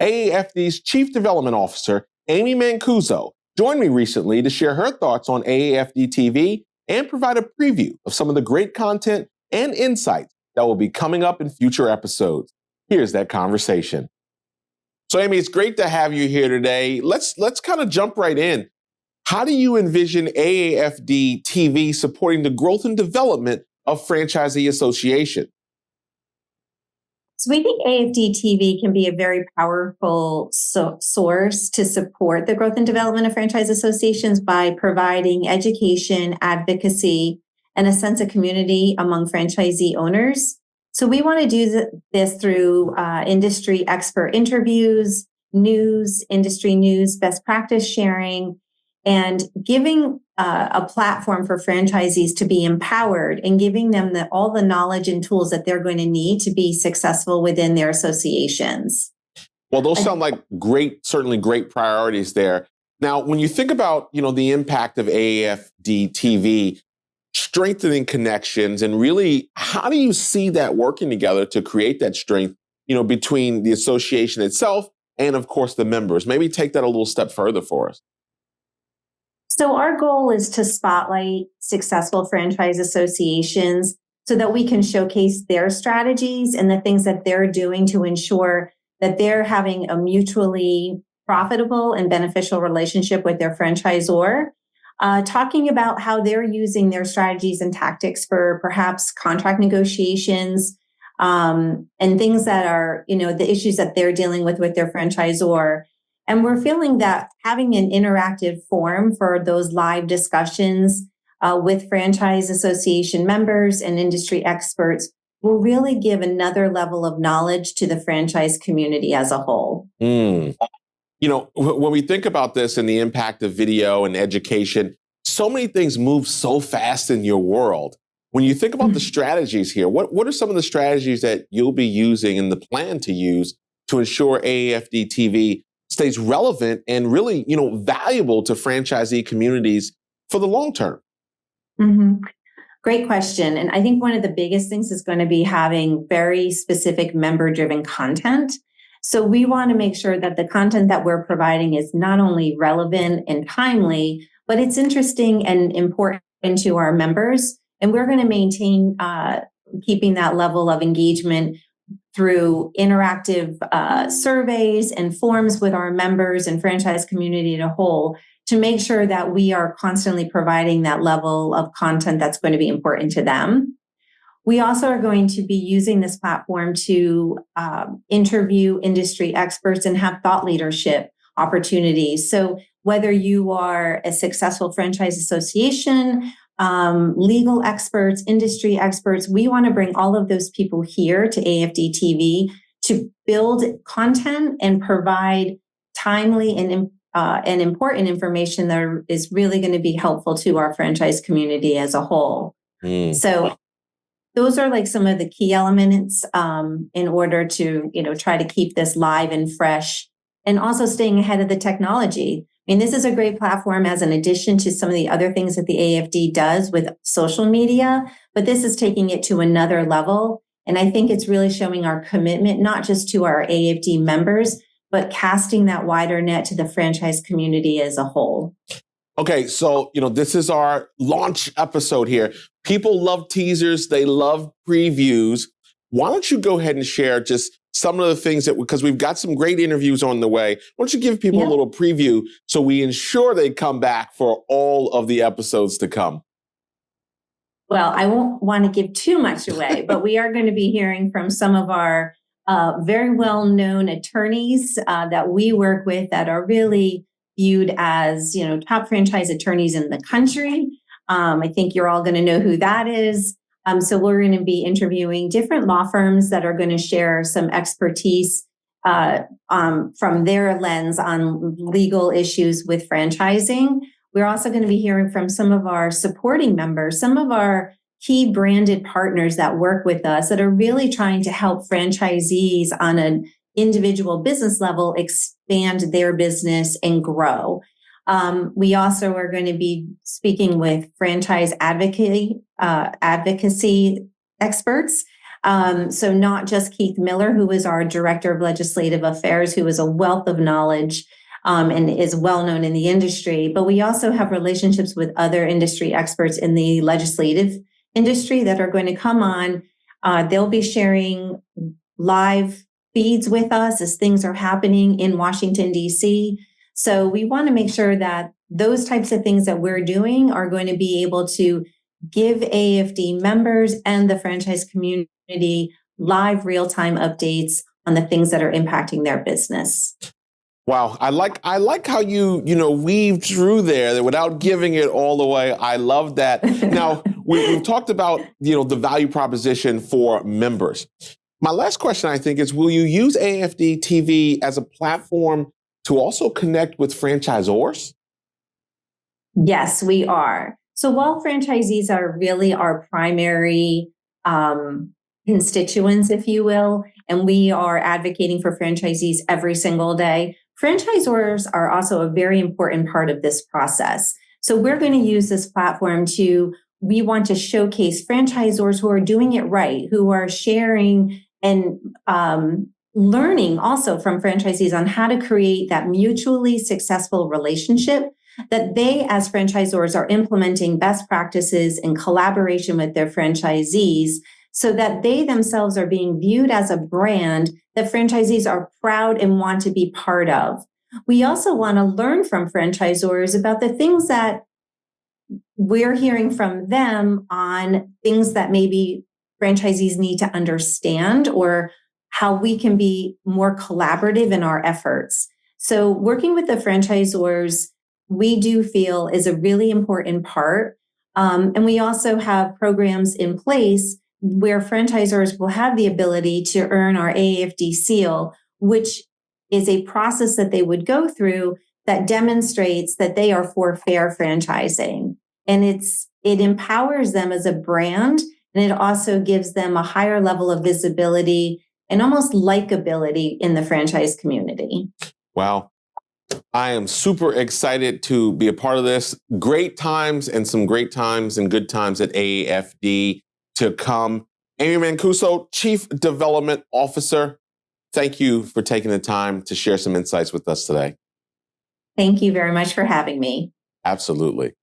AAFD's Chief Development Officer, Amy Mancuso, joined me recently to share her thoughts on AAFD TV and provide a preview of some of the great content and insights that will be coming up in future episodes. Here's that conversation. So, Amy, it's great to have you here today. Let's kind of jump right in. How do you envision AAFD TV supporting the growth and development of franchisee associations? So we think AAFD TV can be a very powerful source to support the growth and development of franchise associations by providing education, advocacy, and a sense of community among franchisee owners. So we want to do this through industry expert interviews, news, industry news, best practice sharing, and giving a platform for franchisees to be empowered and giving them all the knowledge and tools that they're going to need to be successful within their associations. Well, those sound like certainly great priorities there. Now, when you think about, the impact of AAFD TV, strengthening connections, and really, how do you see that working together to create that strength, between the association itself and, of course, the members? Maybe take that a little step further for us. So our goal is to spotlight successful franchise associations so that we can showcase their strategies and the things that they're doing to ensure that they're having a mutually profitable and beneficial relationship with their franchisor, talking about how they're using their strategies and tactics for perhaps contract negotiations, and things that are, the issues that they're dealing with their franchisor. And we're feeling that having an interactive forum for those live discussions with franchise association members and industry experts will really give another level of knowledge to the franchise community as a whole. When we think about this and the impact of video and education, so many things move so fast in your world. When you think about the strategies here, what are some of the strategies that you'll be using and the plan to use to ensure AAFD TV stays relevant and really, valuable to franchisee communities for the long term? Mm-hmm. Great question. And I think one of the biggest things is going to be having very specific member-driven content. So we want to make sure that the content that we're providing is not only relevant and timely, but it's interesting and important to our members. And we're going to maintain keeping that level of engagement through interactive surveys and forums with our members and franchise community as a whole to make sure that we are constantly providing that level of content that's going to be important to them. We also are going to be using this platform to interview industry experts and have thought leadership opportunities. So whether you are a successful franchise association, legal experts, industry experts, we want to bring all of those people here to AAFD TV to build content and provide timely and important information that is really going to be helpful to our franchise community as a whole. So those are like some of the key elements in order to, try to keep this live and fresh and also staying ahead of the technology. I mean, this is a great platform as an addition to some of the other things that the AAFD does with social media, but this is taking it to another level. And I think it's really showing our commitment, not just to our AAFD members, but casting that wider net to the franchise community as a whole. Okay, so, this is our launch episode here. People love teasers. They love previews. Why don't you go ahead and share just some of the things because we've got some great interviews on the way. Why don't you give people a little preview so we ensure they come back for all of the episodes to come? Well, I won't want to give too much away, but we are going to be hearing from some of our very well-known attorneys that we work with that are really viewed as, top franchise attorneys in the country. I think you're all going to know who that is. So we're going to be interviewing different law firms that are going to share some expertise from their lens on legal issues with franchising. We're also going to be hearing from some of our supporting members, some of our key branded partners that work with us that are really trying to help franchisees on an individual business level expand their business and grow. We also are going to be speaking with franchise advocacy experts So not just Keith Miller, who is our Director of Legislative Affairs, who is a wealth of knowledge and is well known in the industry, but we also have relationships with other industry experts in the legislative industry that are going to come on. They'll be sharing live feeds with us as things are happening in Washington, D.C. So we want to make sure that those types of things that we're doing are going to be able to give AAFD members and the franchise community live real-time updates on the things that are impacting their business. Wow, I like how you weave through there without giving it all away. I love that. Now we've talked about the value proposition for members. My last question, I think, is: will you use AAFD TV as a platform to also connect with franchisors? Yes, we are. So while franchisees are really our primary constituents, if you will, and we are advocating for franchisees every single day, franchisors are also a very important part of this process. So we're going to use this platform we want to showcase franchisors who are doing it right, who are sharing and learning also from franchisees on how to create that mutually successful relationship, that they as franchisors are implementing best practices in collaboration with their franchisees so that they themselves are being viewed as a brand that franchisees are proud and want to be part of. We also want to learn from franchisors about the things that we're hearing from them on things that maybe franchisees need to understand, or how we can be more collaborative in our efforts. So working with the franchisors, we do feel is a really important part. And we also have programs in place where franchisors will have the ability to earn our AAFD Seal, which is a process that they would go through that demonstrates that they are for fair franchising. And it empowers them as a brand, and it also gives them a higher level of visibility and almost likability in the franchise community. Wow. I am super excited to be a part of this. Great times and some great times and good times at AAFD to come. Amy Mancuso, Chief Development Officer, thank you for taking the time to share some insights with us today. Thank you very much for having me. Absolutely.